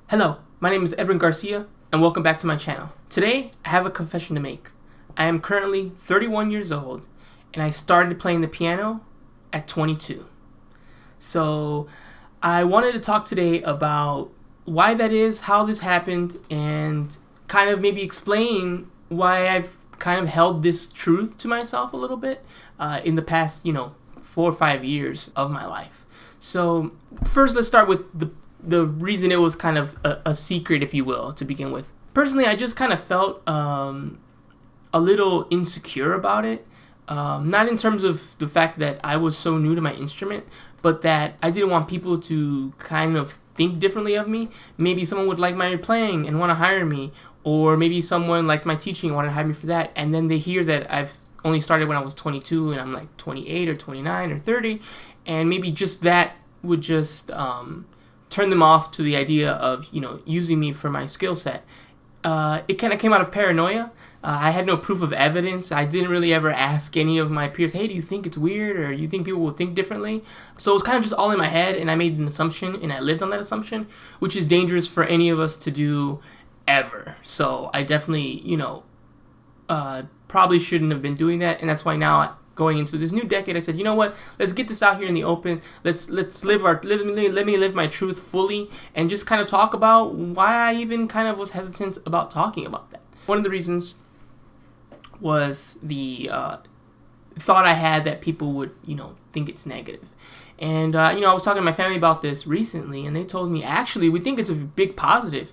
Hello, my name is Edwin Garcia, and welcome back to my channel. Today, I have a confession to make. I am currently 31 years old, and I started playing the piano at 22. So, I wanted to talk today about why that is, how this happened, and kind of maybe explain why I've kind of held this truth to myself a little bit in the past, 4 or 5 years of my life. So, first, let's start with the reason it was kind of a secret, if you will, to begin with. Personally, I just kind of felt a little insecure about it. Not in terms of the fact that I was so new to my instrument, but that I didn't want people to kind of think differently of me. Maybe someone would like my playing and want to hire me, or maybe someone liked my teaching and wanted to hire me for that, and then they hear that I've only started when I was 22 and I'm like 28 or 29 or 30, and maybe just that would just turn them off to the idea of using me for my skill set. It kind of came out of paranoia. I had no proof of evidence. I didn't really ever ask any of my peers, hey, do you think it's weird, or you think people will think differently? So it was kind of just all in my head, and I made an assumption, and I lived on that assumption, which is dangerous for any of us to do ever. So I definitely, probably shouldn't have been doing that, and that's why now, going into this new decade, I said, you know what? Let's get this out here in the open. Let me live my truth fully, and just kind of talk about why I even kind of was hesitant about talking about that. One of the reasons was the thought I had that people would, think it's negative. And I was talking to my family about this recently, and they told me, actually, we think it's a big positive.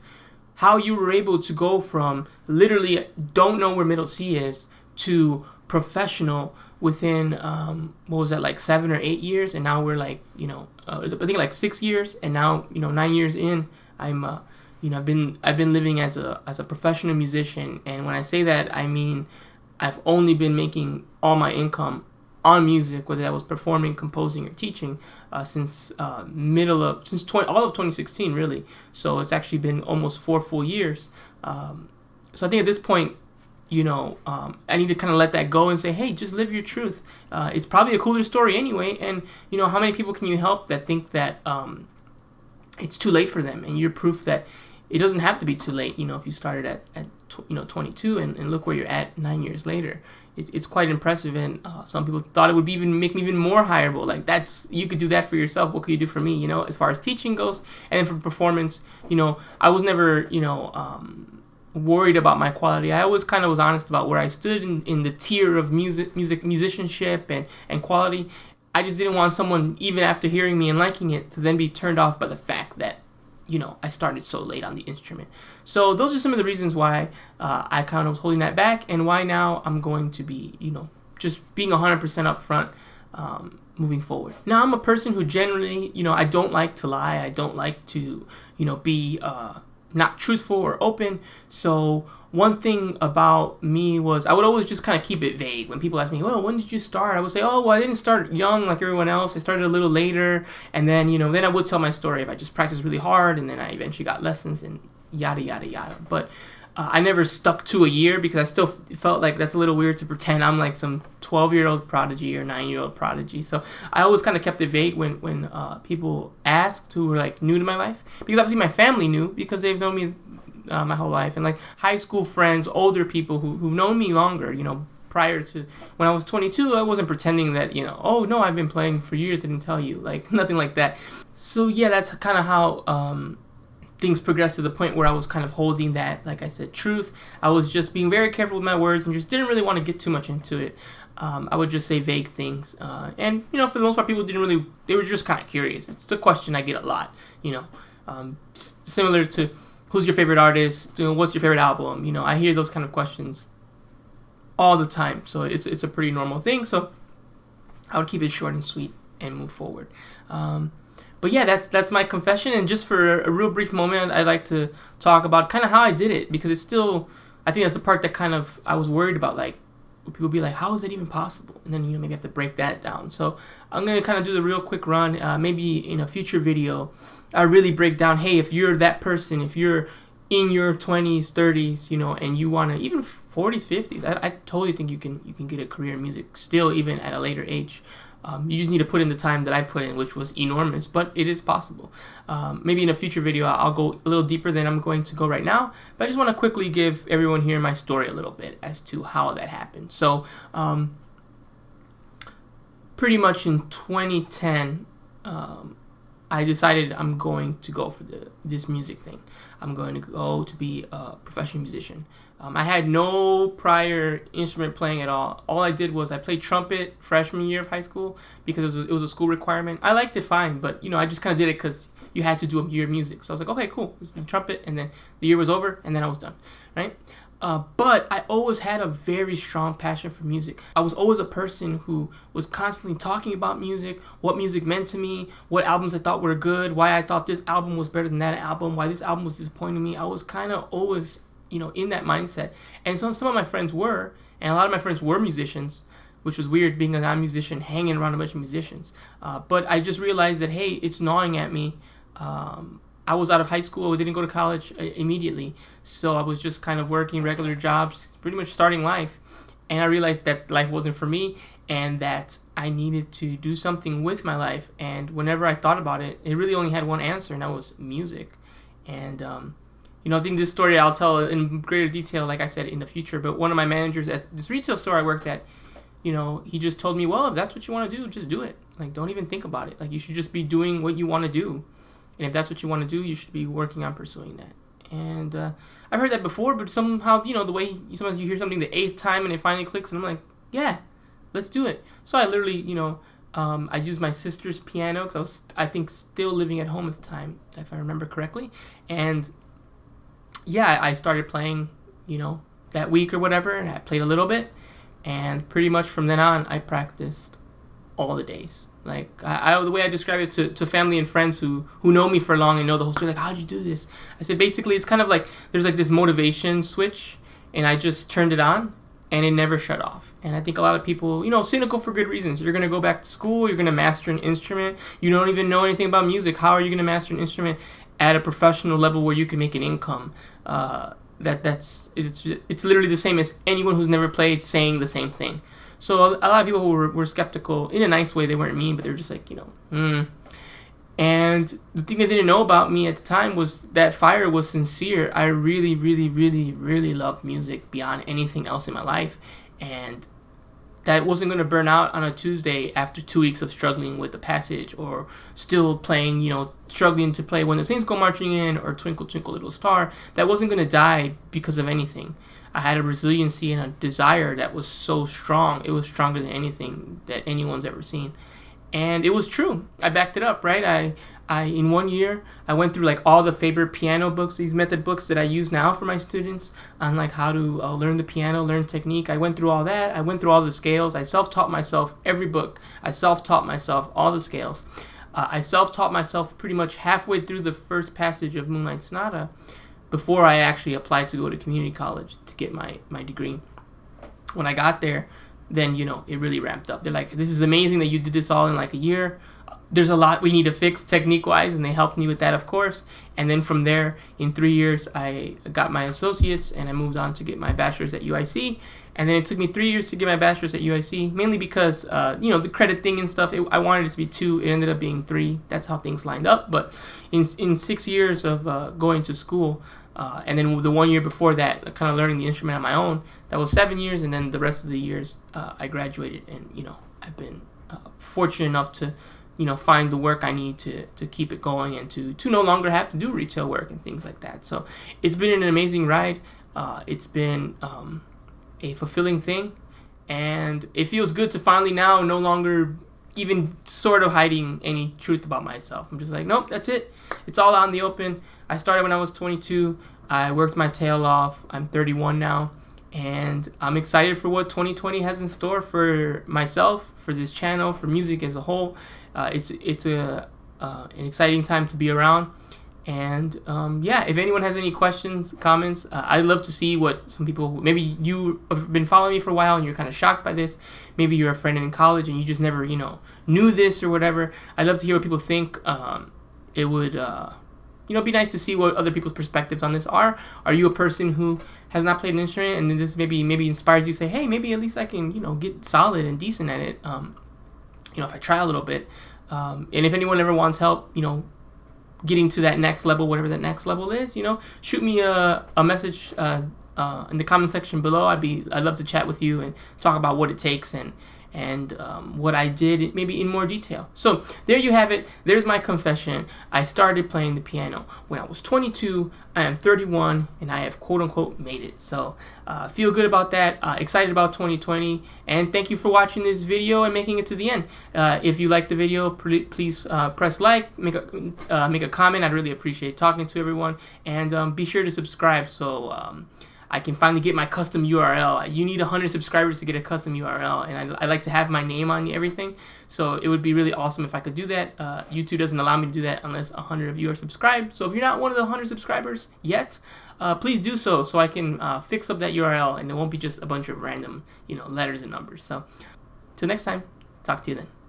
How you were able to go from literally don't know where middle C is to professional within like 7 or 8 years, and now we're like I think like 6 years, and now 9 years in, I'm I've been living as a professional musician, and when I say that, I mean I've only been making all my income on music, whether that was performing, composing, or teaching, since all of 2016 really. So it's actually been almost 4 full years. So I think at this point, I need to kind of let that go and say, hey, just live your truth. It's probably a cooler story anyway, and how many people can you help that think that it's too late for them, and you're proof that it doesn't have to be too late. If you started at 22 and look where you're at 9 years later, it's quite impressive. And some people thought it would make me even more hireable. Like, you could do that for yourself. What could you do for me? As far as teaching goes, and then for performance, I was never worried about my quality. I always kind of was honest about where I stood in the tier of musicianship and quality. I just didn't want someone, even after hearing me and liking it, to then be turned off by the fact that I started so late on the instrument. So those are some of the reasons why I kind of was holding that back, and why now I'm going to be just being 100% upfront moving forward. Now, I'm a person who generally I don't like to lie. I don't like to be not truthful or open. So one thing about me was I would always just kind of keep it vague. When people ask me, well, when did you start? I would say, oh, well, I didn't start young like everyone else. I started a little later. And then, then I would tell my story if I just practiced really hard, and then I eventually got lessons and yada, yada, yada. But I never stuck to a year, because I still felt like that's a little weird to pretend I'm like some 12-year-old prodigy or 9-year-old prodigy. So I always kind of kept it vague when people asked, who were like new to my life, because obviously my family knew, because they've known me my whole life, and like high school friends, older people who've known me longer, prior to when I was 22, I wasn't pretending that, oh no, I've been playing for years, didn't tell you, like nothing like that. So yeah, that's kind of how things progressed to the point where I was kind of holding that, like I said, truth. I was just being very careful with my words and just didn't really want to get too much into it. I would just say vague things, and for the most part, people they were just kind of curious. It's a question I get a lot, similar to who's your favorite artist, what's your favorite album. I hear those kind of questions all the time, so it's a pretty normal thing. So I would keep it short and sweet and move forward. But yeah, that's my confession, and just for a real brief moment, I'd like to talk about kind of how I did it, because it's still, I think that's the part that kind of I was worried about, like, people be like, how is that even possible? And then, maybe I have to break that down. So I'm going to kind of do the real quick run. Maybe in a future video, I really break down, hey, if you're that person, if you're in your 20s, 30s, and you want to, even 40s, 50s, I totally think you can get a career in music still, even at a later age. You just need to put in the time that I put in, which was enormous, but it is possible. Maybe in a future video, I'll go a little deeper than I'm going to go right now, but I just want to quickly give everyone here my story a little bit as to how that happened. So, pretty much in 2010, I decided I'm going to go for this music thing. I'm going to go to be a professional musician. I had no prior instrument playing at all. All I did was I played trumpet freshman year of high school because it was a school requirement. I liked it fine, but I just kind of did it because you had to do a year of music. So I was like, okay, cool, let's do trumpet, and then the year was over, and then I was done, right? But I always had a very strong passion for music. I was always a person who was constantly talking about music, what music meant to me, what albums I thought were good, why I thought this album was better than that album, why this album was disappointing me. I was kind of always, in that mindset. And so some of my friends were, and a lot of my friends were musicians, which was weird being a non-musician, hanging around a bunch of musicians. But I just realized that, hey, it's gnawing at me. I was out of high school, I didn't go to college immediately, so I was just kind of working regular jobs, pretty much starting life, and I realized that life wasn't for me, and that I needed to do something with my life. And whenever I thought about it, it really only had one answer, and that was music. And I think this story I'll tell in greater detail, like I said, in the future. But one of my managers at this retail store I worked at, he just told me, well, if that's what you want to do, just do it. Like, don't even think about it. Like, you should just be doing what you want to do. And if that's what you want to do, you should be working on pursuing that. And I've heard that before, but somehow, the way sometimes you hear something the 8th time and it finally clicks, and I'm like, yeah, let's do it. So I literally, I used my sister's piano because I think, still living at home at the time, if I remember correctly. And yeah, I started playing, that week or whatever, and I played a little bit. And pretty much from then on, I practiced all the days. Like, the way I describe it to family and friends who know me for long and know the whole story, like, how'd you do this? I said, basically, it's kind of like there's like this motivation switch, and I just turned it on, and it never shut off. And I think a lot of people, cynical for good reasons. You're going to go back to school, you're going to master an instrument, you don't even know anything about music. How are you going to master an instrument at a professional level where you can make an income? It's literally the same as anyone who's never played saying the same thing. So a lot of people were skeptical in a nice way. They weren't mean, but they were just like, And the thing they didn't know about me at the time was that fire was sincere. I really, really, really, really loved music beyond anything else in my life. And that wasn't going to burn out on a Tuesday after 2 weeks of struggling with the passage, or still playing, struggling to play When the Saints Go Marching In or Twinkle Twinkle Little Star. That wasn't going to die because of anything. I had a resiliency and a desire that was so strong. It was stronger than anything that anyone's ever seen. And it was true. I backed it up, right? I in 1 year, I went through like all the favorite piano books, these method books that I use now for my students on like how to learn the piano, learn technique. I went through all that. I went through all the scales. I self-taught myself every book. I self-taught myself all the scales. I self-taught myself pretty much halfway through the first passage of Moonlight Sonata before I actually applied to go to community college to get my degree. When I got there, then, it really ramped up. They're like, this is amazing that you did this all in like a year. There's a lot we need to fix technique-wise, and they helped me with that, of course. And then from there, in 3 years, I got my associates, and I moved on to get my bachelor's at UIC. And then it took me 3 years to get my bachelor's at UIC, mainly because, the credit thing and stuff, I wanted it to be 2. It ended up being 3. That's how things lined up. But in 6 years of going to school, and then the 1 year before that, kind of learning the instrument on my own, that was 7 years. And then the rest of the years, I graduated. And, I've been fortunate enough to, find the work I need to keep it going, and to no longer have to do retail work and things like that. So it's been an amazing ride. It's been a fulfilling thing. And it feels good to finally now no longer even sort of hiding any truth about myself. I'm just like, nope, that's it. It's all out in the open. I started when I was 22. I worked my tail off. I'm 31 now. And I'm excited for what 2020 has in store for myself, for this channel, for music as a whole. It's an exciting time to be around. And if anyone has any questions, comments, I'd love to see what some people, maybe you have been following me for a while and you're kind of shocked by this. Maybe you're a friend in college and you just never, knew this or whatever. I'd love to hear what people think. It would, be nice to see what other people's perspectives on this are. Are you a person who has not played an instrument, and then this maybe inspires you to say, hey, maybe at least I can, get solid and decent at it. if I try a little bit. And if anyone ever wants help, getting to that next level, whatever that next level is, shoot me a message in the comment section below. I'd love to chat with you and talk about what it takes and what I did maybe in more detail. So there you have it. There's my confession. I started playing the piano when I was 22. I am 31 and I have quote unquote made it. So feel good about that. Excited about 2020, and thank you for watching this video and making it to the end. If you like the video, please press like, make a comment. I'd really appreciate talking to everyone, and be sure to subscribe so I can finally get my custom URL. You need 100 subscribers to get a custom URL, and I like to have my name on everything. So it would be really awesome if I could do that. YouTube doesn't allow me to do that unless 100 of you are subscribed. So if you're not one of the 100 subscribers yet, please do so I can fix up that URL, and it won't be just a bunch of random letters and numbers. So till next time, talk to you then.